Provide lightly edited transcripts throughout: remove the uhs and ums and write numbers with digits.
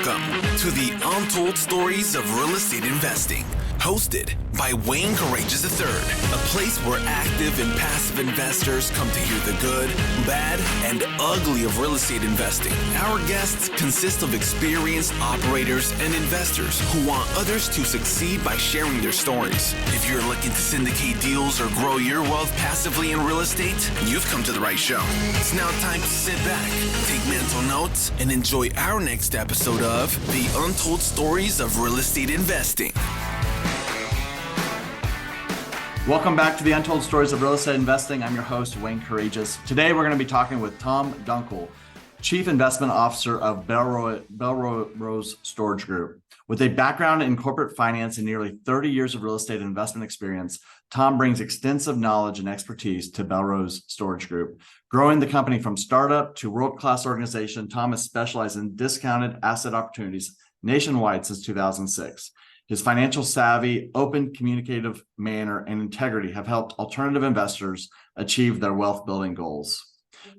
Welcome to the Untold Stories of Real Estate Investing, hosted by Wayne Courreges III, a place where active and passive investors come to hear the good, bad, and ugly of real estate investing. Our guests consist of experienced operators and investors who want others to succeed by sharing their stories. If you're looking to syndicate deals or grow your wealth passively in real estate, you've come to the right show. It's now time to sit back, take mental notes, and enjoy our next episode of the Untold Stories of Real Estate Investing. Welcome back to the Untold Stories of Real Estate Investing. I'm your host, Wayne Courreges. Today, we're going to be talking with Tom Dunkle, Chief Investment Officer of Belrose Storage Group. With a background in corporate finance and nearly 30 years of real estate investment experience, Tom brings extensive knowledge and expertise to Belrose Storage Group. Growing the company from startup to world-class organization, Tom has specialized in discounted asset opportunities nationwide since 2006. His financial savvy, open, communicative manner, and integrity have helped alternative investors achieve their wealth building goals.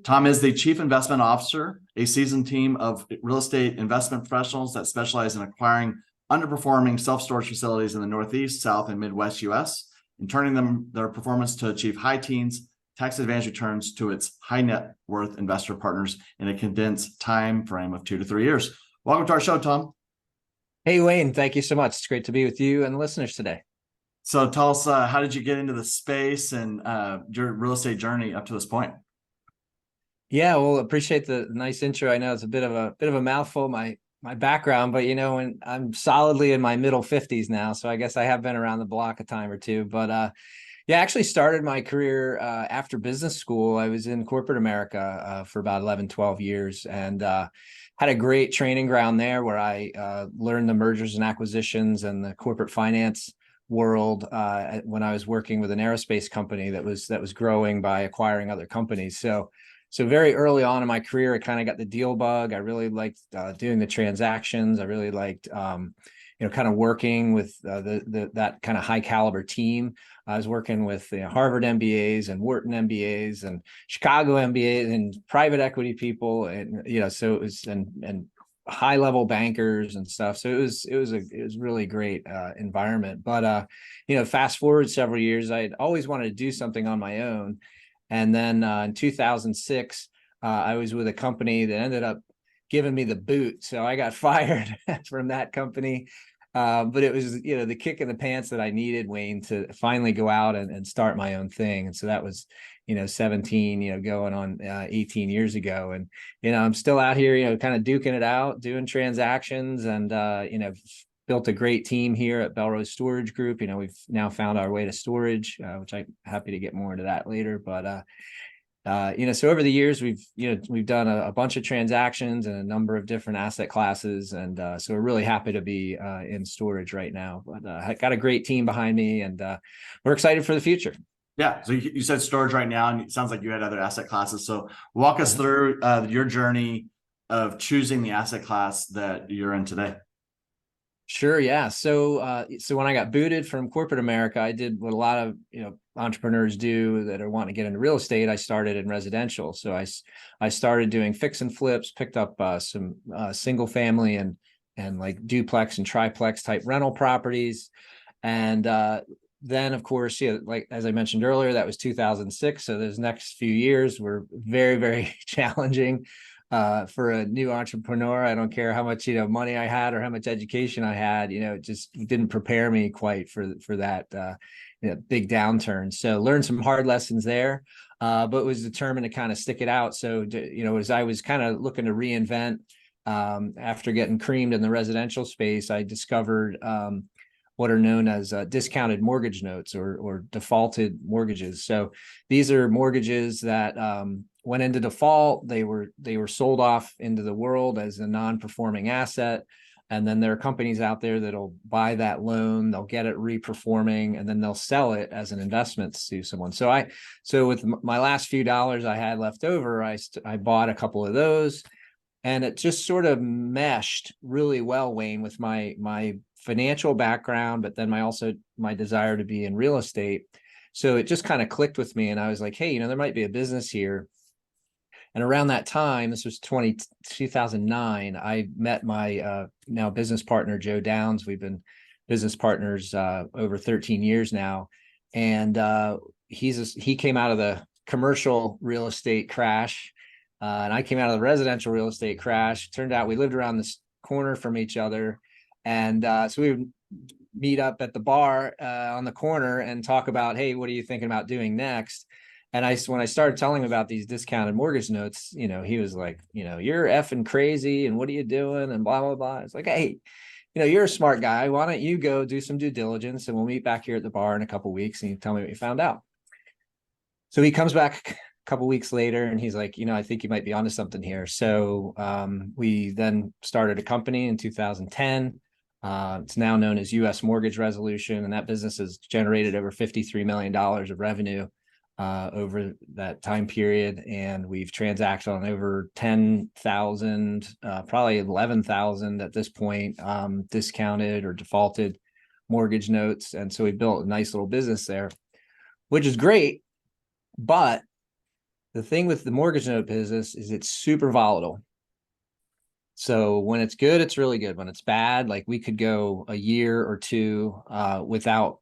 Tom is the Chief Investment Officer, a seasoned team of real estate investment professionals that specialize in acquiring underperforming self-storage facilities in the Northeast, South, and Midwest U.S., and turning their performance to achieve high teens tax advantage returns to its high net worth investor partners in a condensed time frame of 2 to 3 years. Welcome to our show, Tom. Hey, Wayne, thank you so much. It's great to be with you and the listeners today. So tell us, how did you get into the space and your real estate journey up to this point? Yeah, well, appreciate the nice intro. I know it's a bit of a mouthful, my background, but when I'm solidly in my middle 50s now, so I guess I have been around the block a time or two. But I actually started my career after business school. I was in corporate America for about 11, 12 years, and had a great training ground there where I learned the mergers and acquisitions and the corporate finance world when I was working with an aerospace company that was growing by acquiring other companies. So very early on in my career, I kind of got the deal bug. I really liked doing the transactions. I really liked kind of working with that kind of high caliber team. I was working with Harvard MBAs and Wharton MBAs and Chicago MBAs and private equity people, and so it was and high level bankers and stuff. So it was really great environment. But fast forward several years, I'd always wanted to do something on my own, and then in 2006, I was with a company that ended up giving me the boot, so I got fired from that company. But it was, the kick in the pants that I needed, Wayne, to finally go out and start my own thing. And so that was, 17, going on 18 years ago. And, I'm still out here, kind of duking it out, doing transactions, and, built a great team here at Belrose Storage Group. We've now found our way to storage, which I'm happy to get more into that later. But, so over the years, we've done a bunch of transactions and a number of different asset classes. And so we're really happy to be in storage right now. But I got a great team behind me, and we're excited for the future. Yeah. So you said storage right now, and it sounds like you had other asset classes. So walk us through your journey of choosing the asset class that you're in today. Sure. Yeah. So when I got booted from corporate America, I did what a lot of, entrepreneurs do that are wanting to get into real estate. I started in residential. So I started doing fix and flips, picked up some single family and like duplex and triplex type rental properties. And then, of course, like as I mentioned earlier, that was 2006. So those next few years were very, very challenging. For a new entrepreneur. I don't care how much money I had or how much education I had, it just didn't prepare me quite for that big downturn. So learned some hard lessons there, but was determined to kind of stick it out. So as I was kind of looking to reinvent after getting creamed in the residential space, I discovered what are known as discounted mortgage notes or defaulted mortgages. So these are mortgages that went into default. They were sold off into the world as a non-performing asset. And then there are companies out there that'll buy that loan, they'll get it reperforming, and then they'll sell it as an investment to someone. So with my last few dollars I had left over, I bought a couple of those, and it just sort of meshed really well, Wayne, with my financial background, but then my desire to be in real estate. So it just kind of clicked with me, and I was like, hey, there might be a business here And around that time, this was 2009, I met my now business partner, Joe Downs. We've been business partners over 13 years now. And he came out of the commercial real estate crash, and I came out of the residential real estate crash. Turned out we lived around this corner from each other. And so we would meet up at the bar on the corner and talk about, hey, what are you thinking about doing next? And when I started telling him about these discounted mortgage notes, he was like, you're effing crazy. And what are you doing? And blah, blah, blah. It's like, hey, you're a smart guy. Why don't you go do some due diligence, and we'll meet back here at the bar in a couple of weeks and you tell me what you found out. So he comes back a couple of weeks later and he's like, I think you might be onto something here. So we then started a company in 2010. It's now known as U.S. Mortgage Resolution, and that business has generated over $53 million of revenue over that time period. And we've transacted on over 10,000, probably 11,000 at this point, discounted or defaulted mortgage notes. And so we built a nice little business there, which is great. But the thing with the mortgage note business is it's super volatile. So when it's good, it's really good. When it's bad, like we could go a year or two without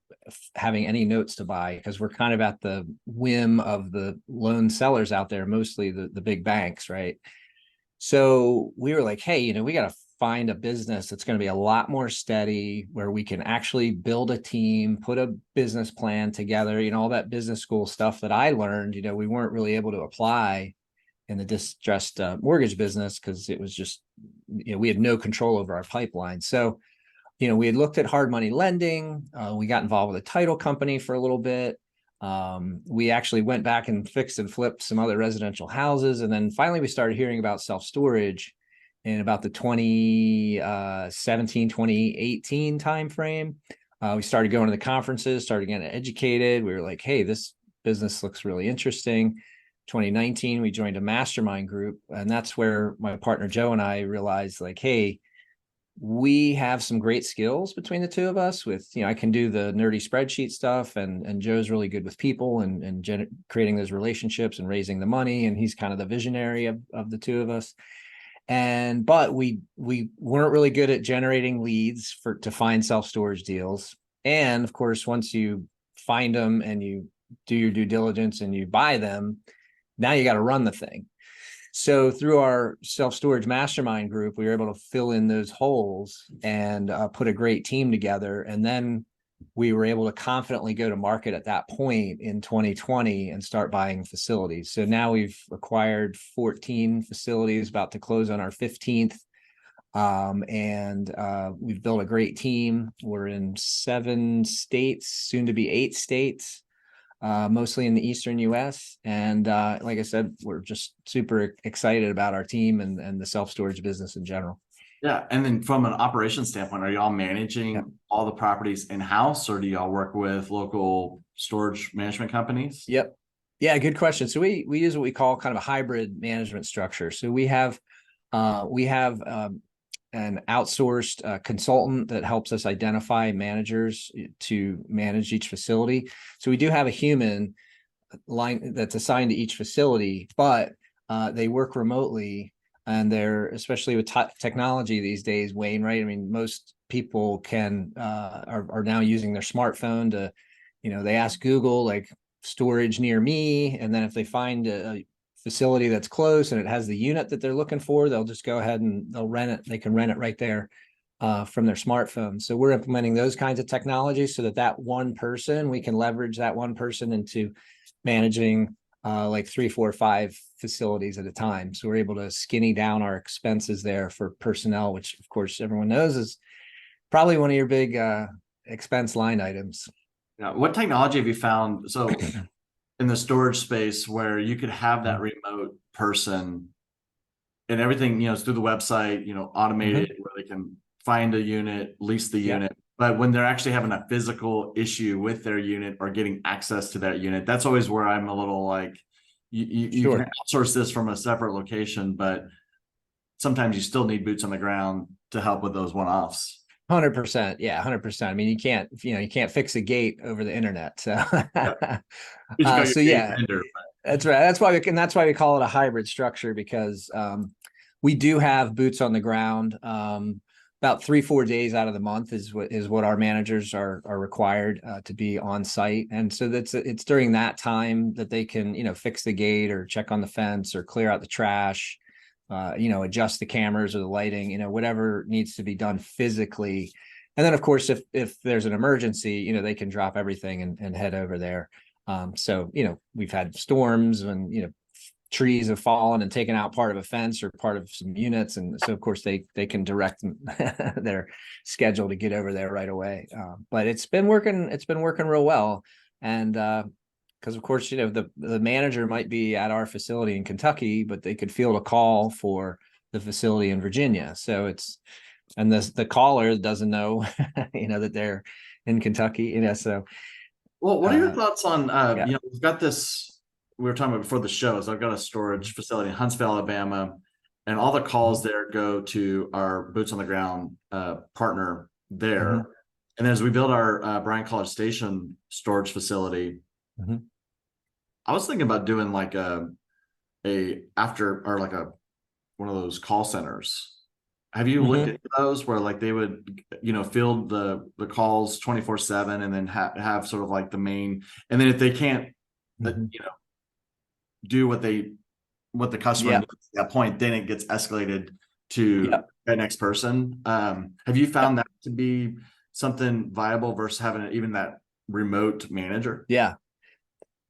having any notes to buy, because we're kind of at the whim of the loan sellers out there, mostly the big banks, right? So we were like, hey, we got to find a business that's going to be a lot more steady, where we can actually build a team, put a business plan together, all that business school stuff that I learned, we weren't really able to apply in the distressed mortgage business, because it was just, we had no control over our pipeline. So, we had looked at hard money lending. We got involved with a title company for a little bit. We actually went back and fixed and flipped some other residential houses. And then finally we started hearing about self-storage in about the 2017, 2018 timeframe. We started going to the conferences, started getting educated. We were like, hey, this business looks really interesting. 2019, we joined a mastermind group, and that's where my partner Joe and I realized, like, hey, we have some great skills between the two of us. With I can do the nerdy spreadsheet stuff, and Joe's really good with people and creating those relationships and raising the money, and he's kind of the visionary of the two of us. But we weren't really good at generating leads to find self-storage deals. And of course, once you find them and you do your due diligence and you buy them, now you got to run the thing. So through our self-storage mastermind group, we were able to fill in those holes and put a great team together. And then we were able to confidently go to market at that point in 2020 and start buying facilities. So now we've acquired 14 facilities, about to close on our 15th. We've built a great team. We're in 7 states, soon to be 8 states. Mostly in the Eastern US. And like I said, we're just super excited about our team and the self-storage business in general. Yeah. And then from an operations standpoint, are y'all managing all the properties in-house, or do y'all work with local storage management companies? Yep. Yeah, good question. So we use what we call kind of a hybrid management structure. So we have an outsourced consultant that helps us identify managers to manage each facility. So we do have a human line that's assigned to each facility, but they work remotely, and they're, especially with technology these days, Wayne, right? I mean, most people are now using their smartphone to, they ask Google, like, storage near me. And then if they find a facility that's close and it has the unit that they're looking for, they'll just go ahead and they'll rent it. They can rent it right there from their smartphone. So we're implementing those kinds of technologies so that one person, we can leverage that one person into managing like 3, 4, 5 facilities at a time. So we're able to skinny down our expenses there for personnel, which of course everyone knows is probably one of your big expense line items. Yeah. What technology have you found? So in the storage space, where you could have that remote person and everything, it's through the website, automated, where they can find a unit, lease the unit. But when they're actually having a physical issue with their unit or getting access to that unit, that's always where I'm a little like, you can outsource this from a separate location, but sometimes you still need boots on the ground to help with those one-offs. 100%. Yeah, 100%. I mean, you can't fix a gate over the internet. So, Vendor. That's right. That's why we call it a hybrid structure, because we do have boots on the ground. About 3-4 days out of the month is what our managers are required to be on site, and so it's during that time that they can fix the gate or check on the fence or clear out the trash, adjust the cameras or the lighting, whatever needs to be done physically. And then of course if there's an emergency, they can drop everything and head over there. So we've had storms when trees have fallen and taken out part of a fence or part of some units, and so of course they can direct their schedule to get over there right away. But it's been working real well, and because of course the manager might be at our facility in Kentucky, but they could field a call for the facility in Virginia. So and the caller doesn't know that they're in Kentucky. So Well, what are your thoughts on yeah. we've got this, we were talking about before the show, is I've got a storage facility in Huntsville, Alabama, and all the calls there go to our boots on the ground partner there. Mhm. And as we build our Bryan College Station storage facility, I was thinking about doing like a after, or like one of those call centers. Have you looked at those where like they would, field the calls 24/7 and then have sort of like the main, and then if they can't, do what the customer Yeah. needs at that point, then it gets escalated to that next person. Have you found that to be something viable versus having even that remote manager? Yeah.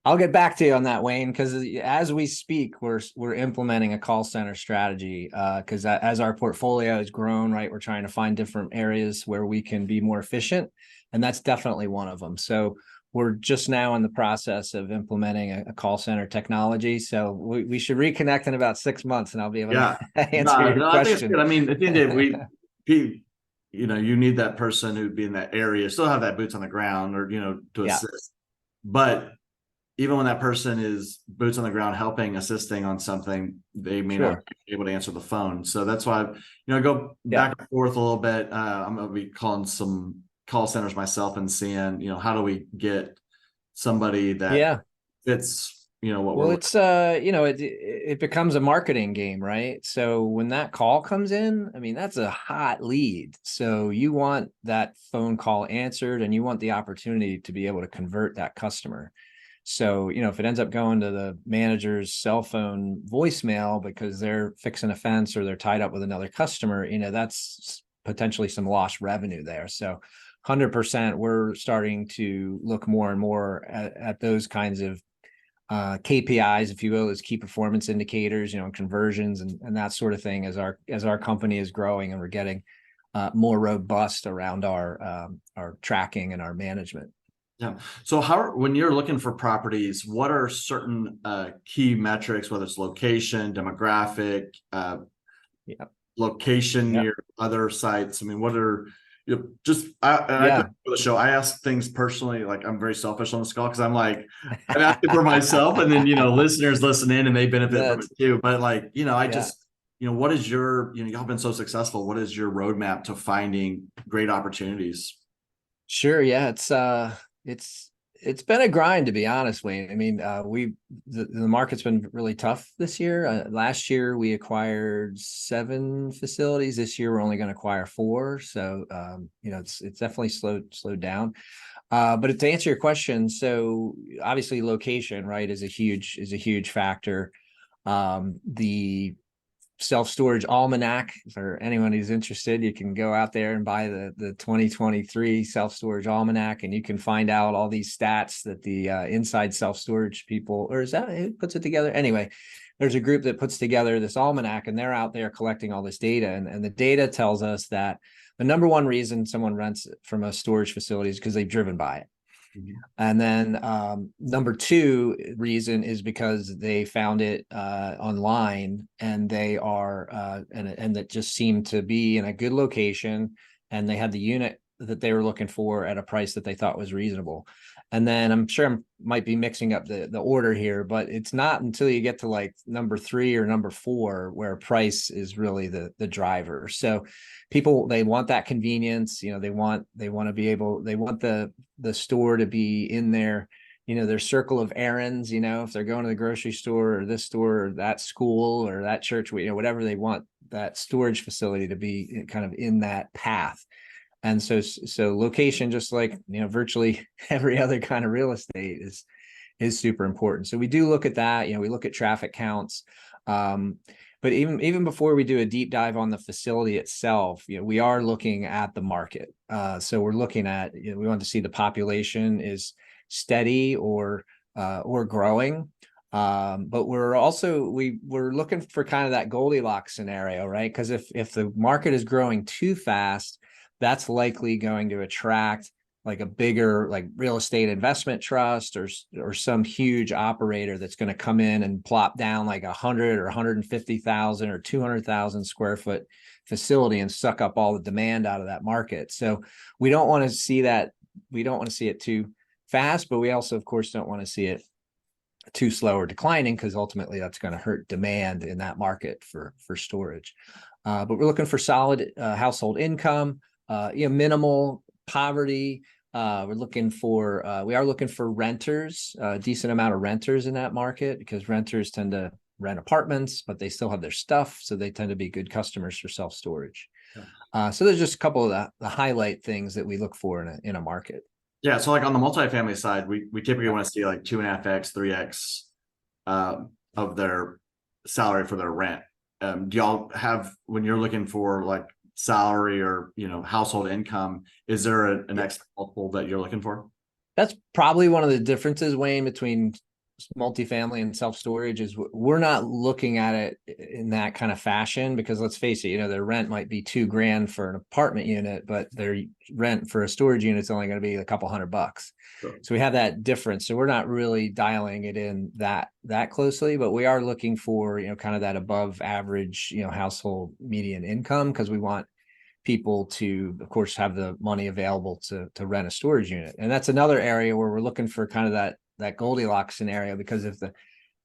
I'll get back to you on that, Wayne, because as we speak, we're implementing a call center strategy. Because as our portfolio has grown, right, we're trying to find different areas where we can be more efficient, and that's definitely one of them. So we're just now in the process of implementing a call center technology. So we should reconnect in about 6 months, and I'll be able to answer your I think it's question. good. I mean, at the end of the day, you need that person who'd be in that area, still have that boots on the ground, or to assist. But even when that person is boots on the ground helping, assisting on something, they may not be able to answer the phone. So that's why I go back and forth a little bit. I'm gonna be calling some call centers myself and seeing how do we get somebody that fits what Well, we're it's it becomes a marketing game, right? So when that call comes in, I mean, that's a hot lead. So you want that phone call answered, and you want the opportunity to be able to convert that customer. So, if it ends up going to the manager's cell phone voicemail because they're fixing a fence or they're tied up with another customer, that's potentially some lost revenue there. So 100%, we're starting to look more and more at those kinds of KPIs, if you will, as key performance indicators, conversions and that sort of thing, as our company is growing and we're getting more robust around our tracking and our management. Yeah. So when you're looking for properties, what are certain key metrics, whether it's location, demographic, location near other sites? I mean, what are I for the show, I ask things personally, like I'm very selfish on this call because I'm like, I'm asking for myself, and then listeners listen in and they benefit from it too. But like, I just what is your, y'all been so successful. What is your roadmap to finding great opportunities? Sure. Yeah. It's been a grind, to be honest, Wayne. I mean, the market's been really tough this year. Last year we acquired 7 facilities. This year we're only going to acquire 4. So, it's definitely slowed down. But to answer your question, so obviously location, right, is a huge factor. The self-storage almanac, for anyone who's interested, you can go out there and buy the 2023 self-storage almanac, and you can find out all these stats that the inside self-storage people, or is that who puts it together? Anyway, there's a group that puts together this almanac, and they're out there collecting all this data, and the data tells us that the number one reason someone rents from a storage facility is because they've driven by it. And then number 2 reason is because they found it online, and they are and that just seemed to be in a good location, and they had the unit that they were looking for at a price that they thought was reasonable. And then I'm sure I might be mixing up the order here, but it's not until you get to like number 3 or number 4 where price is really the driver. So people, they want that convenience, they want to be able, they want the store to be in their their circle of errands, if they're going to the grocery store or this store or that school or that church, whatever they want that storage facility to be kind of in that path. And so location, just like, virtually every other kind of real estate is super important. So we do look at that, we look at traffic counts. But even before we do a deep dive on the facility itself, we are looking at the market. So we're looking at, we want to see the population is steady or growing. But we're also, we're looking for kind of that Goldilocks scenario, right? Because if the market is growing too fast, that's likely going to attract like a bigger like real estate investment trust or some huge operator that's going to come in and plop down like 100 or 150,000 or 200,000 square foot facility and suck up all the demand out of that market. So we don't want to see that. We don't want to see it too fast, but we also, of course, don't want to see it too slow or declining, because ultimately that's going to hurt demand in that market for storage. But we're looking for solid household income, minimal poverty. We are looking for renters, a decent amount of renters in that market, because renters tend to rent apartments, but they still have their stuff. So they tend to be good customers for self-storage. Yeah. So there's just a couple of the highlight things that we look for in a market. Yeah. So like on the multifamily side, we typically want to see like 2.5x, 3x of their salary for their rent. Do y'all have, when you're looking for like salary or household income, is there an X multiple that you're looking for? That's probably one of the differences, Wayne, between multifamily and self-storage, is we're not looking at it in that kind of fashion, because let's face it, their rent might be $2,000 for an apartment unit, but their rent for a storage unit is only going to be a couple $100. Sure. So we have that difference. So we're not really dialing it in that closely, but we are looking for, kind of that above average, household median income, because we want people to, of course, have the money available to rent a storage unit. And that's another area where we're looking for kind of that Goldilocks scenario, because if the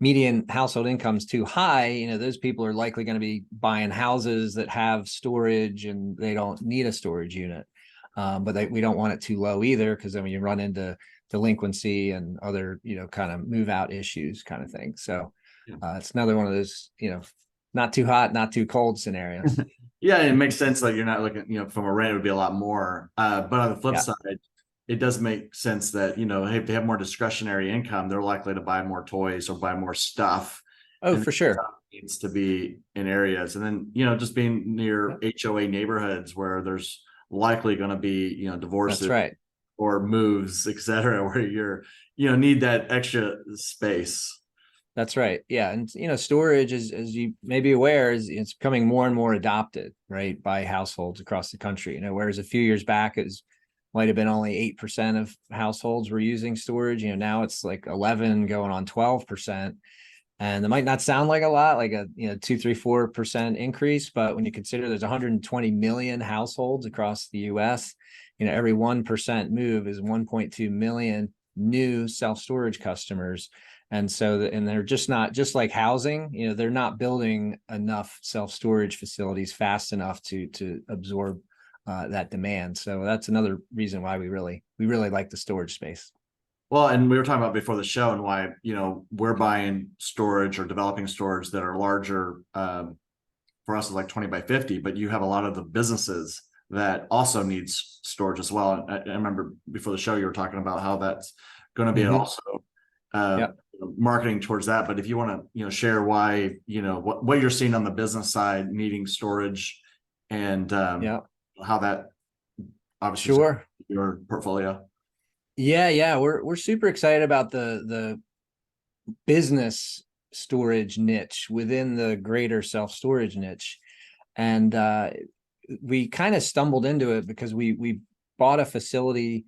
median household income is too high, those people are likely going to be buying houses that have storage and they don't need a storage unit. But we don't want it too low either, because then when you run into delinquency and other, kind of move out issues kind of thing. So it's another one of those, not too hot, not too cold scenarios. Yeah, it makes sense. Like you're not looking, from a rent, it would be a lot more. But on the flip side, it does make sense that, if they have more discretionary income, they're likely to buy more toys or buy more stuff. Oh, for sure. Needs to be in areas. And then, just being near HOA neighborhoods where there's likely going to be, divorces. That's right. Or moves, et cetera, where you're, need that extra space. That's right. Yeah. And, storage is, as you may be aware, it's becoming more and more adopted, right, by households across the country. Whereas a few years back, might have been only 8% of households were using storage. Now it's like 11 going on 12%. And it might not sound like a lot, like a 2-3-4% increase, but when you consider there's 120 million households across the US, every 1% move is 1.2 million new self-storage customers. And so, and they're just like housing, they're not building enough self-storage facilities fast enough to absorb that demand. So that's another reason why we really like the storage space. Well, and we were talking about before the show and why, we're buying storage or developing storage that are larger. For us, it's like 20 by 50, but you have a lot of the businesses that also needs storage as well. I remember before the show, you were talking about how that's going to be also marketing towards that. But if you want to, share why, what you're seeing on the business side needing storage and how that obviously sure your portfolio. Yeah. We're super excited about the business storage niche within the greater self-storage niche. And we kind of stumbled into it because we bought a facility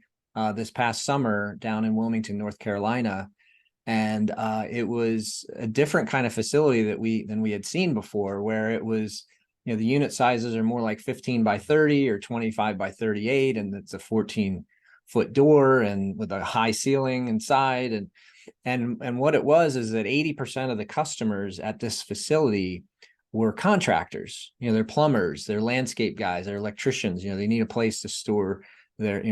this past summer down in Wilmington, North Carolina. And it was a different kind of facility than we had seen before, where it was, the unit sizes are more like 15 by 30 or 25 by 38, and it's a 14-foot door and with a high ceiling inside. And what it was is that 80% of the customers at this facility were contractors. They're plumbers, they're landscape guys, they're electricians. They need a place to store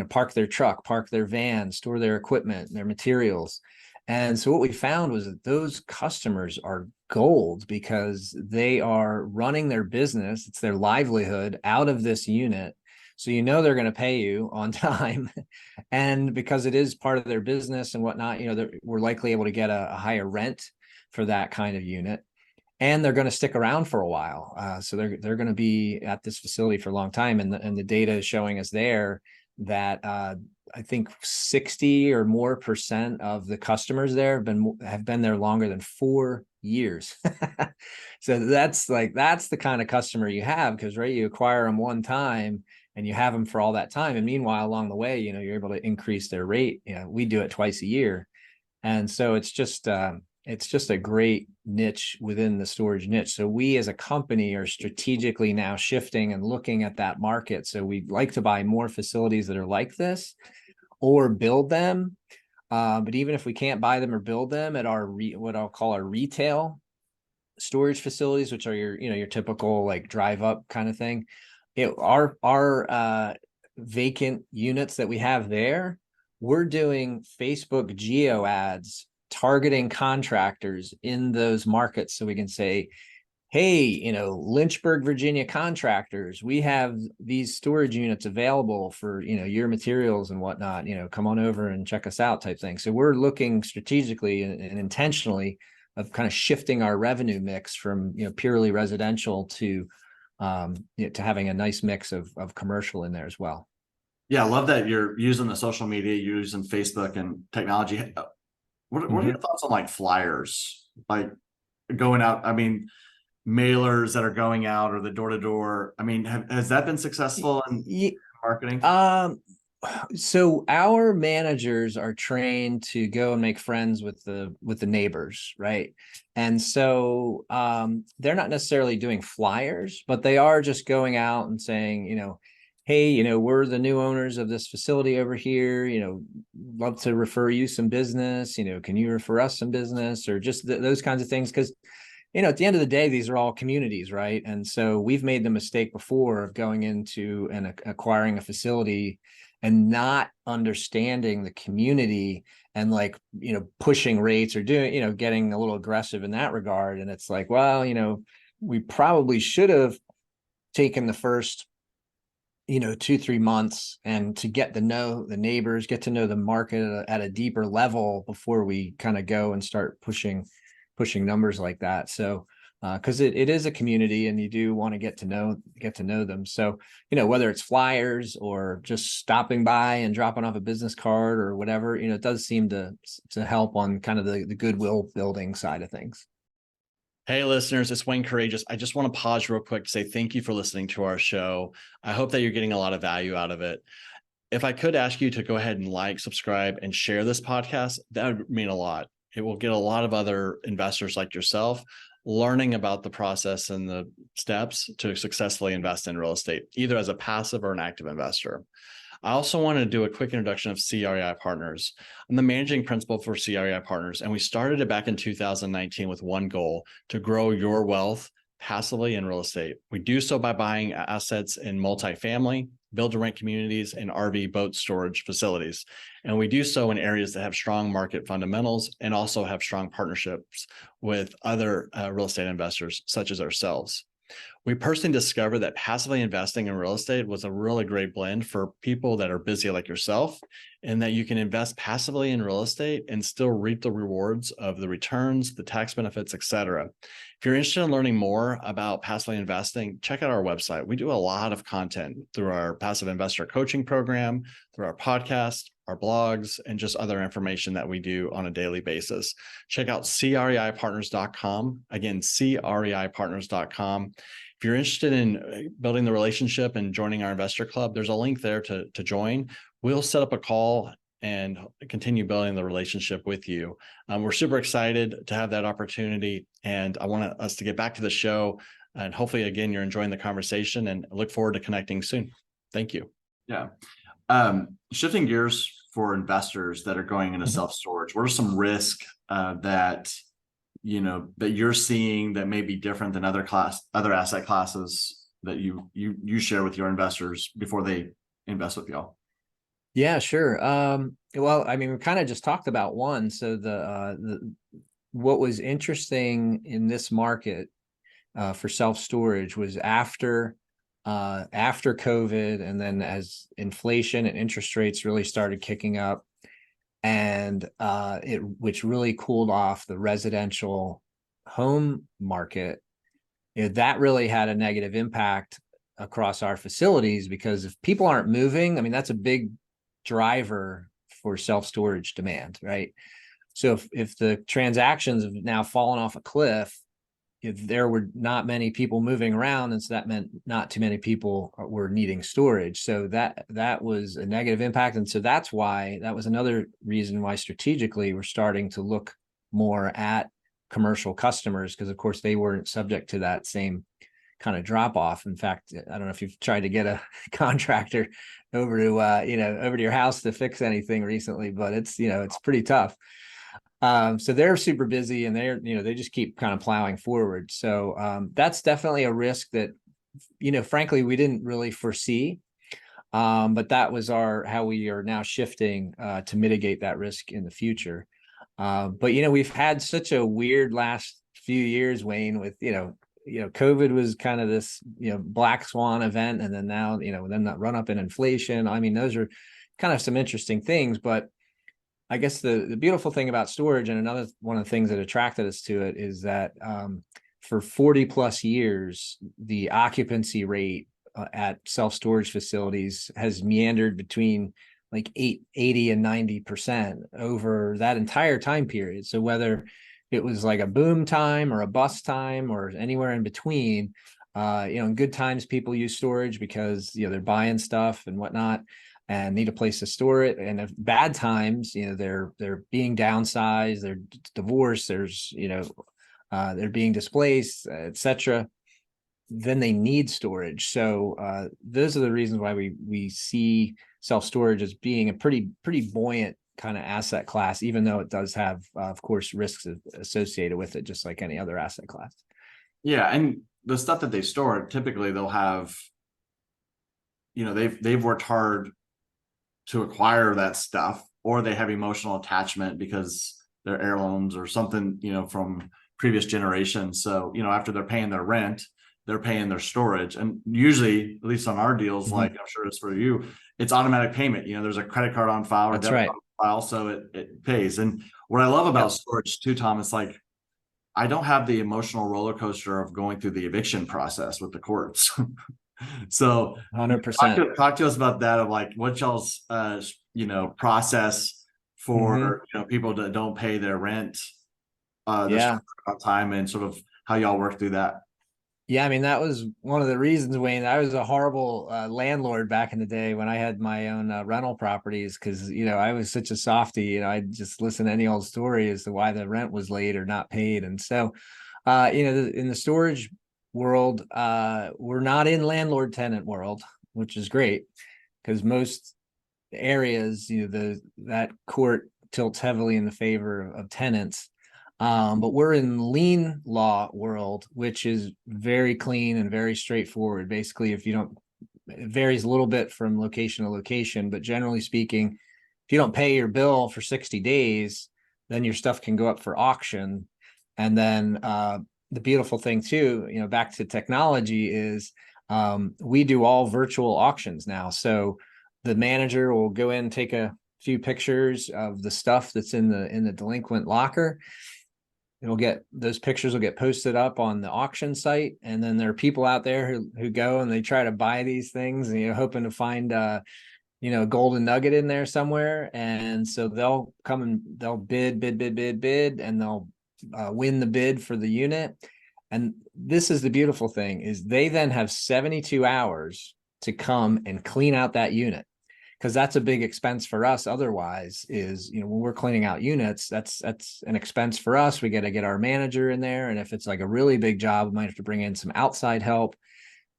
park their truck, park their van, store their equipment, their materials. And so what we found was that those customers are gold because they are running their business, it's their livelihood out of this unit. So they're going to pay you on time. And because it is part of their business and whatnot, we're likely able to get a higher rent for that kind of unit. And they're going to stick around for a while. So they're going to be at this facility for a long time. And the data is showing us there that I think 60 or more % of the customers there have been there longer than 4 years. So that's the kind of customer you have, because you acquire them one time and you have them for all that time. And meanwhile, along the way, you're able to increase their rate. We do it twice a year. And so it's just a great niche within the storage niche. So we as a company are strategically now shifting and looking at that market. So we'd like to buy more facilities that are like this or build them. But even if we can't buy them or build them at our what I'll call our retail storage facilities, which are your typical like drive up kind of thing, our vacant units that we have there, we're doing Facebook geo ads targeting contractors in those markets. So we can say, hey, Lynchburg, Virginia contractors, we have these storage units available for, your materials and whatnot, come on over and check us out type thing. So we're looking strategically and intentionally of kind of shifting our revenue mix from, purely residential to having a nice mix of commercial in there as well. Yeah, I love that you're using the social media, you're using Facebook and technology. What are your thoughts on like flyers, like going out? I mean, mailers that are going out or the door to door. I mean, has that been successful in marketing? So our managers are trained to go and make friends with the neighbors, right? And so they're not necessarily doing flyers, but they are just going out and saying, hey, we're the new owners of this facility over here, love to refer you some business, can you refer us some business, or just those kinds of things. Because, at the end of the day, these are all communities, right? And so we've made the mistake before of going into and acquiring a facility and not understanding the community and pushing rates or doing, getting a little aggressive in that regard. And it's like, well, we probably should have taken the first 2-3 months and to get to know the neighbors, get to know the market at a deeper level before we kind of go and start pushing numbers like that. So because it is a community and you do want to get to know them. So whether it's flyers or just stopping by and dropping off a business card or whatever, it does seem to help on kind of the goodwill building side of things. Hey, listeners, it's Wayne Courreges. I just want to pause real quick to say thank you for listening to our show. I hope that you're getting a lot of value out of it. If I could ask you to go ahead and like, subscribe, and share this podcast, that would mean a lot. It will get a lot of other investors like yourself learning about the process and the steps to successfully invest in real estate, either as a passive or an active investor. I also want to do a quick introduction of CREI Partners. I'm the managing principal for CREI Partners, and we started it back in 2019 with one goal: to grow your wealth passively in real estate. We do so by buying assets in multifamily, build-to-rent communities, and RV boat storage facilities. And we do so in areas that have strong market fundamentals and also have strong partnerships with other real estate investors, such as ourselves. We personally discovered that passively investing in real estate was a really great blend for people that are busy like yourself, and that you can invest passively in real estate and still reap the rewards of the returns, the tax benefits, etc. If you're interested in learning more about passively investing, check out our website. We do a lot of content through our passive investor coaching program, through our podcast, our blogs, and just other information that we do on a daily basis. Check out CREIpartners.com. Again, CREIpartners.com. If you're interested in building the relationship and joining our investor club, there's a link there to join. We'll set up a call and continue building the relationship with you. We're super excited to have that opportunity, and I want us to get back to the show. And hopefully, again, you're enjoying the conversation, and look forward to connecting soon. Thank you. Yeah. Shifting gears for investors that are going into self-storage, what are some risks that you're seeing that may be different than other asset classes that you share with your investors before they invest with y'all? Yeah, sure. Well, I mean, we kind of just talked about one. So the what was interesting in this market for self-storage was after COVID, and then as inflation and interest rates really started kicking up, and it which really cooled off the residential home market. That really had a negative impact across our facilities, because if people aren't moving, I mean, that's a big driver for self-storage demand, right? So if the transactions have now fallen off a cliff, if there were not many people moving around, and so that meant not too many people were needing storage. So that was a negative impact. And so that was another reason why strategically we're starting to look more at commercial customers, because of course they weren't subject to that same kind of drop off. In fact, I don't know if you've tried to get a contractor over to over to your house to fix anything recently, but it's pretty tough. So they're super busy, and they just keep kind of plowing forward. So that's definitely a risk that, frankly, we didn't really foresee. But that was how we are now shifting to mitigate that risk in the future. But we've had such a weird last few years, Wayne, with COVID was kind of this black swan event, and then now then that run up in inflation. I mean, those are kind of some interesting things, but I guess the beautiful thing about storage, and another one of the things that attracted us to it, is that for 40 plus years, the occupancy rate at self-storage facilities has meandered between like 80 and 90% over that entire time period. So whether it was like a boom time or a bust time or anywhere in between, in good times, people use storage because they're buying stuff and whatnot and need a place to store it. And if bad times, they're being downsized, they're divorced, they're being displaced, etc., then they need storage. So those are the reasons why we see self-storage as being a pretty buoyant kind of asset class, even though it does have, of course, risks associated with it, just like any other asset class. Yeah, and the stuff that they store, typically they'll have, they've worked hard to acquire that stuff, or they have emotional attachment because they're heirlooms or something, from previous generations. So, after they're paying their rent, they're paying their storage. And usually, at least on our deals, like I'm sure it's for you, it's automatic payment. There's a credit card on file or That's debit right. card on file, so it pays. And what I love about storage too, Tom, it's like I don't have the emotional roller coaster of going through the eviction process with the courts. So 100%. talk to us about that, of like what y'all's process for people that don't pay their rent this time, and sort of how y'all work through that. Yeah, I mean, that was one of the reasons, Wayne. I was a horrible landlord back in the day when I had my own rental properties, because I was such a softie. I'd just listen to any old story as to why the rent was late or not paid. And so in the storage world, we're not in landlord tenant world, which is great, because most areas, that court tilts heavily in the favor of tenants. But we're in lien law world, which is very clean and very straightforward. Basically, it varies a little bit from location to location, but generally speaking, if you don't pay your bill for 60 days, then your stuff can go up for auction. And then the beautiful thing too, back to technology, is we do all virtual auctions now. So the manager will go in and take a few pictures of the stuff that's in the delinquent locker. Those pictures will get posted up on the auction site, and then there are people out there who go and they try to buy these things, and hoping to find a golden nugget in there somewhere. And so they'll come and they'll bid, and they'll win the bid for the unit. And this is the beautiful thing, is they then have 72 hours to come and clean out that unit, because that's a big expense for us. Otherwise, is when we're cleaning out units, that's an expense for us. We got to get our manager in there, and if it's like a really big job, we might have to bring in some outside help,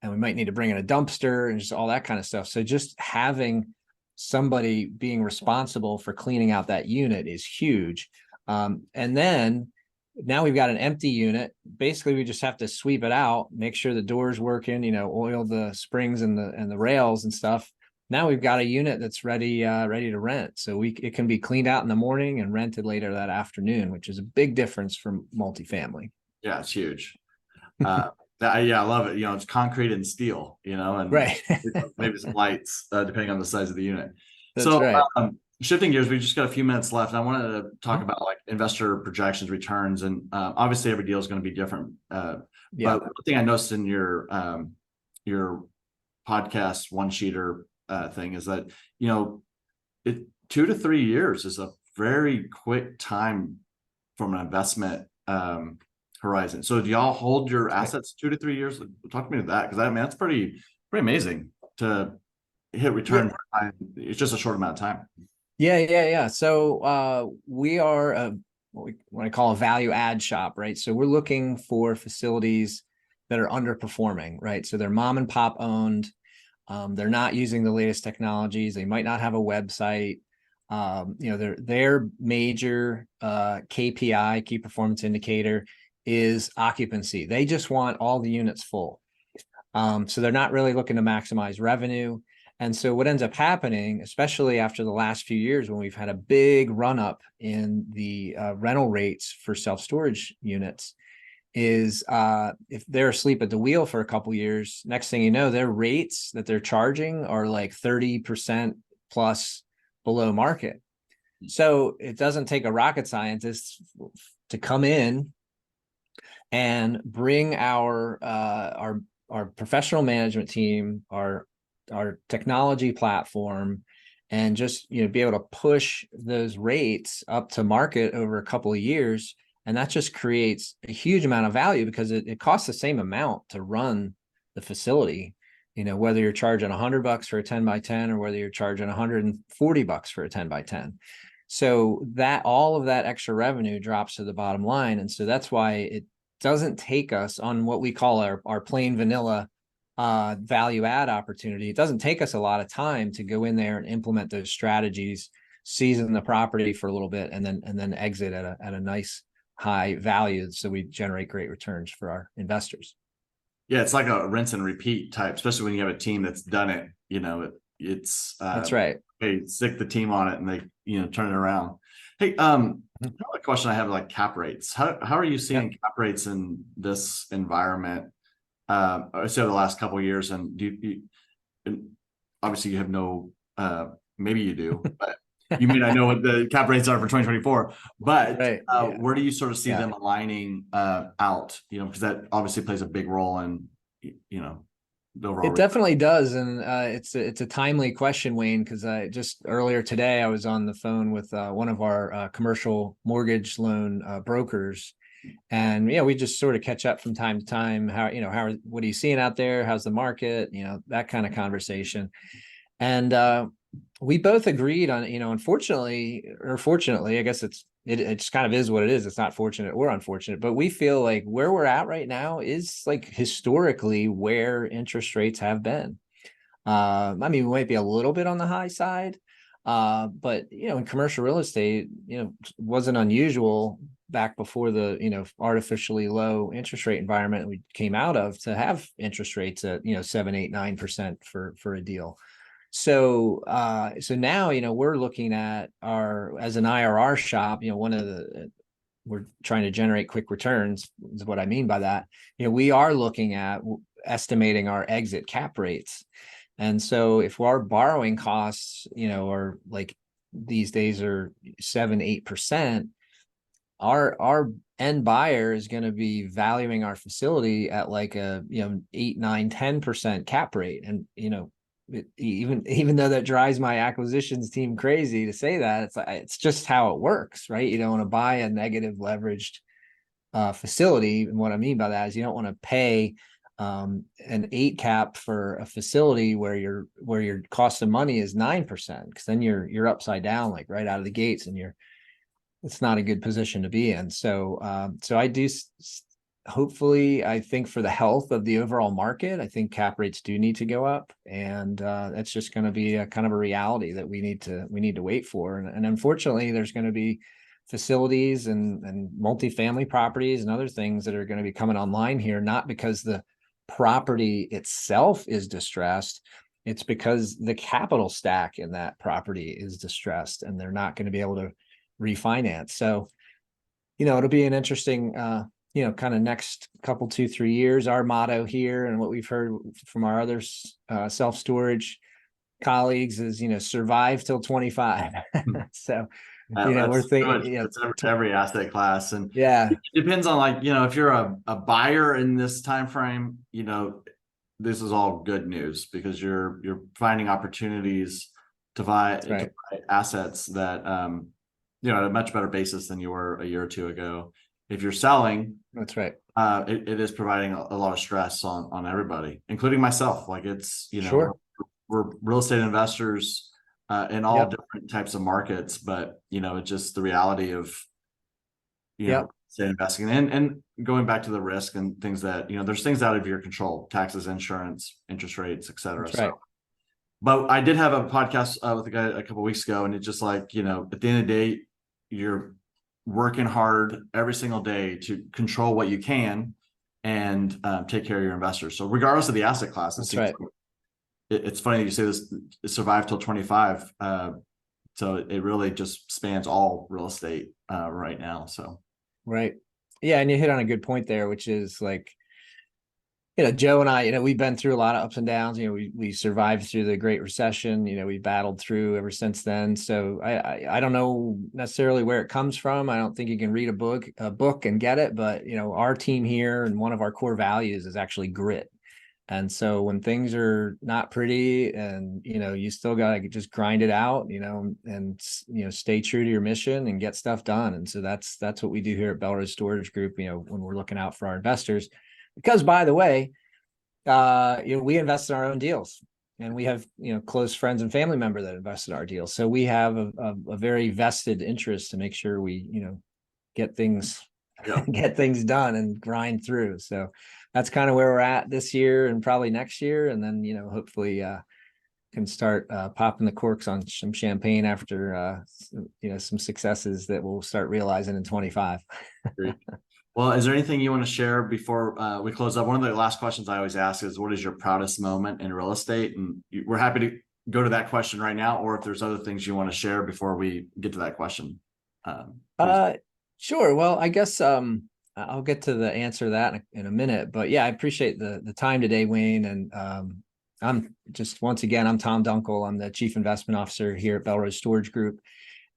and we might need to bring in a dumpster and just all that kind of stuff. So just having somebody being responsible for cleaning out that unit is huge. And then now we've got an empty unit. Basically, we just have to sweep it out, make sure the door's working, oil the springs and the rails and stuff, now we've got a unit that's ready to rent. So it can be cleaned out in the morning and rented later that afternoon, which is a big difference from multifamily. Yeah, it's huge. I love it. It's concrete and steel, and Right. maybe some lights, depending on the size of the unit. That's So right. shifting gears, we just got a few minutes left. And I wanted to talk Mhm. about like investor projections, returns, and obviously every deal is going to be different. Yeah. But one thing I noticed in your podcast one sheeter thing is that, 2 to 3 years is a very quick time from an investment horizon. So do y'all hold your assets 2 to 3 years? Talk to me to that, because that's pretty amazing to hit return. It's just a short amount of time. Yeah. So we are what I call a value add shop, right? So we're looking for facilities that are underperforming, right? So they're mom and pop owned. They're not using the latest technologies. They might not have a website. Their major KPI, key performance indicator, is occupancy. They just want all the units full. So they're not really looking to maximize revenue. And so what ends up happening, especially after the last few years when we've had a big run up in the rental rates for self-storage units, is if they're asleep at the wheel for a couple years, next thing you know, their rates that they're charging are like 30% plus below market. So it doesn't take a rocket scientist to come in and bring our professional management team, our technology platform, and just be able to push those rates up to market over a couple of years. And that just creates a huge amount of value, because it costs the same amount to run the facility, whether you're charging $100 for a 10 by 10 or whether you're charging $140 for a 10 by 10. So that all of that extra revenue drops to the bottom line. And so that's why it doesn't take us on what we call our plain vanilla value add opportunity. It doesn't take us a lot of time to go in there and implement those strategies, season the property for a little bit, and then exit at a nice high value, so we generate great returns for our investors. Yeah, it's like a rinse and repeat type, especially when you have a team that's done it. It's That's right. Hey, stick the team on it and they turn it around. Hey, a question I have, like cap rates. How are you seeing cap rates in this environment? I said the last couple of years, and and obviously you have no, maybe you do, but you may not know what the cap rates are for 2024, but Right. where do you sort of see them aligning out, because that obviously plays a big role in, the overall. It definitely does. And it's a timely question, Wayne, because I just earlier today, I was on the phone with one of our commercial mortgage loan brokers. And, we just sort of catch up from time to time. What are you seeing out there? How's the market? That kind of conversation. And we both agreed on, unfortunately, or fortunately, I guess it just kind of is what it is. It's not fortunate or unfortunate, but we feel like where we're at right now is like historically where interest rates have been. We might be a little bit on the high side, but in commercial real estate, wasn't unusual back before the artificially low interest rate environment we came out of to have interest rates at 7, 8, 9% for a deal. So now we're looking at as an IRR shop, we're trying to generate quick returns is what I mean by that. We are looking at estimating our exit cap rates. And so if our borrowing costs, are like these days are 7, 8%, our end buyer is going to be valuing our facility at like a 8, 9, 10% cap rate. And even though that drives my acquisitions team crazy to say that, it's just how it works, right? You don't want to buy a negative leveraged facility. And what I mean by that is you don't want to pay an 8 cap for a facility where your cost of money is 9%, because then you're upside down, like right out of the gates, and it's not a good position to be in. So I do hopefully, I think for the health of the overall market, I think cap rates do need to go up, and that's just going to be a kind of a reality that we need to wait for. And unfortunately, there's going to be facilities and multifamily properties and other things that are going to be coming online here, not because the property itself is distressed, it's because the capital stack in that property is distressed and they're not going to be able to refinance. So, it'll be an interesting, kind of next couple, 2-3 years. Our motto here and what we've heard from our other self-storage colleagues is, survive till 25. So, we're thinking, it's every asset class, and yeah, it depends on, like, if you're a buyer in this time frame, this is all good news because you're finding opportunities to buy, right. to buy assets that at a much better basis than you were a year or two ago. If you're selling, That's right. it is providing a lot of stress on everybody, including myself. Like, it's Sure. we're real estate investors in all Yep. different types of markets, but it's just the reality of Yep. say investing and going back to the risk and things that there's things out of your control: taxes, insurance, interest rates, etc. That's right. So, but I did have a podcast with a guy a couple of weeks ago, and it's just like, at the end of the day, you're working hard every single day to control what you can and take care of your investors. So regardless of the asset class, That's right. It's funny that you say this, survive till 25. So it really just spans all real estate right now. So. Right. Yeah. And you hit on a good point there, which is like, Joe and I, we've been through a lot of ups and downs. We survived through the Great Recession. We battled through ever since then. So I don't know necessarily where it comes from. I don't think you can read a book and get it. But our team here, and one of our core values is actually grit. And so when things are not pretty, and you still gotta just grind it out, and stay true to your mission and get stuff done. And so that's what we do here at Belrose Storage Group. When we're looking out for our investors. Because, by the way, we invest in our own deals, and we have close friends and family member that invest in our deals. So we have a very vested interest to make sure we get things get things done and grind through. So that's kind of where we're at this year and probably next year, and then hopefully can start popping the corks on some champagne after some successes that we'll start realizing in 25. Great. Well, is there anything you want to share before we close up? One of the last questions I always ask is, what is your proudest moment in real estate? And we're happy to go to that question right now, or if there's other things you want to share before we get to that question. Sure. Well, I guess I'll get to the answer to that in a minute. But yeah, I appreciate the time today, Wayne. And I'm just, once again, I'm Tom Dunkle. I'm the Chief Investment Officer here at Belrose Storage Group.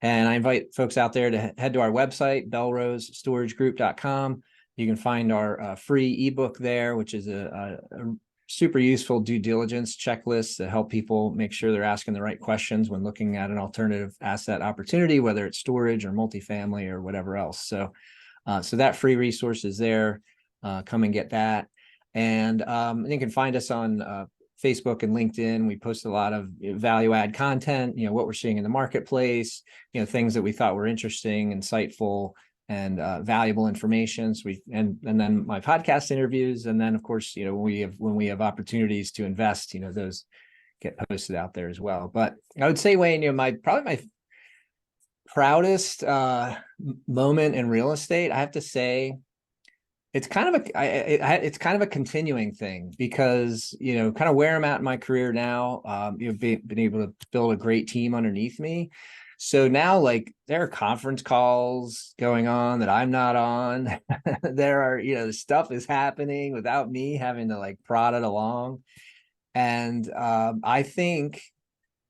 And I invite folks out there to head to our website, belrosestorategroup.com. You can find our free ebook there, which is a super useful due diligence checklist to help people make sure they're asking the right questions when looking at an alternative asset opportunity, whether it's storage or multifamily or whatever else. So that free resource is there. Come and get that. And you can find us on Facebook and LinkedIn. We post a lot of value add content, what we're seeing in the marketplace, things that we thought were interesting, insightful, and valuable information. So and then my podcast interviews. And then of course, when we have opportunities to invest, those get posted out there as well. But I would say, Wayne, probably my proudest moment in real estate, I have to say, it's kind of a continuing thing, because kind of where I'm at in my career now, you've been able to build a great team underneath me. So now, like, there are conference calls going on that I'm not on. There are the stuff is happening without me having to like prod it along. And I think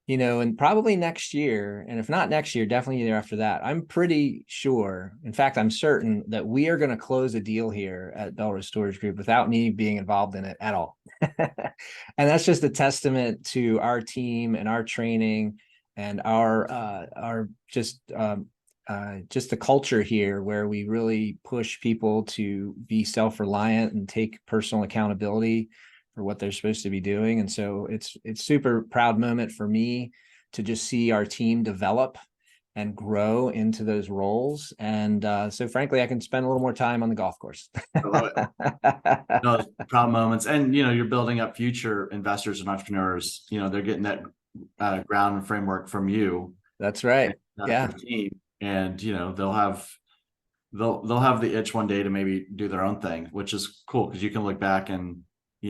and probably next year, and if not next year, definitely the year after that, I'm pretty sure, in fact, I'm certain that we are going to close a deal here at Belrose Storage Group without me being involved in it at all. And that's just a testament to our team and our training and our just the culture here, where we really push people to be self-reliant and take personal accountability for what they're supposed to be doing. And so it's super proud moment for me to just see our team develop and grow into those roles. And so frankly, I can spend a little more time on the golf course. I love it. No, proud moments. And you're building up future investors and entrepreneurs. They're getting that ground and framework from you. That's right. Yeah. The team. And they'll have the itch one day to maybe do their own thing, which is cool, because you can look back and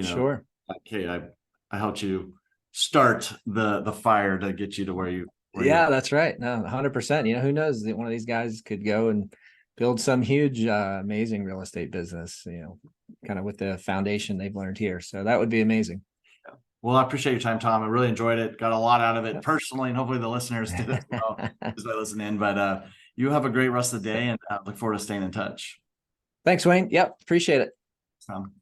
sure, like, hey, I helped you start the fire to get you to where you. Yeah, that's right. No, 100%. You know, who knows that one of these guys could go and build some huge, amazing real estate business, you know, kind of with the foundation they've learned here. So that would be amazing. Well, I appreciate your time, Tom. I really enjoyed it. Got a lot out of it personally, and hopefully the listeners did as well as they listen in. But you have a great rest of the day, and look forward to staying in touch. Thanks, Wayne. Yep. Appreciate it. Tom.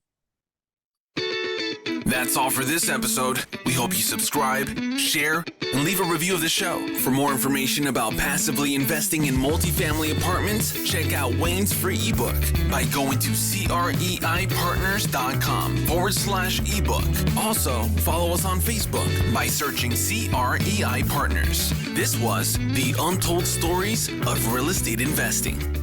That's all for this episode. We hope you subscribe, share, and leave a review of the show. For more information about passively investing in multifamily apartments, check out Wayne's free ebook by going to creipartners.com/ebook. Also, follow us on Facebook by searching CREI Partners. This was the Untold Stories of Real Estate Investing.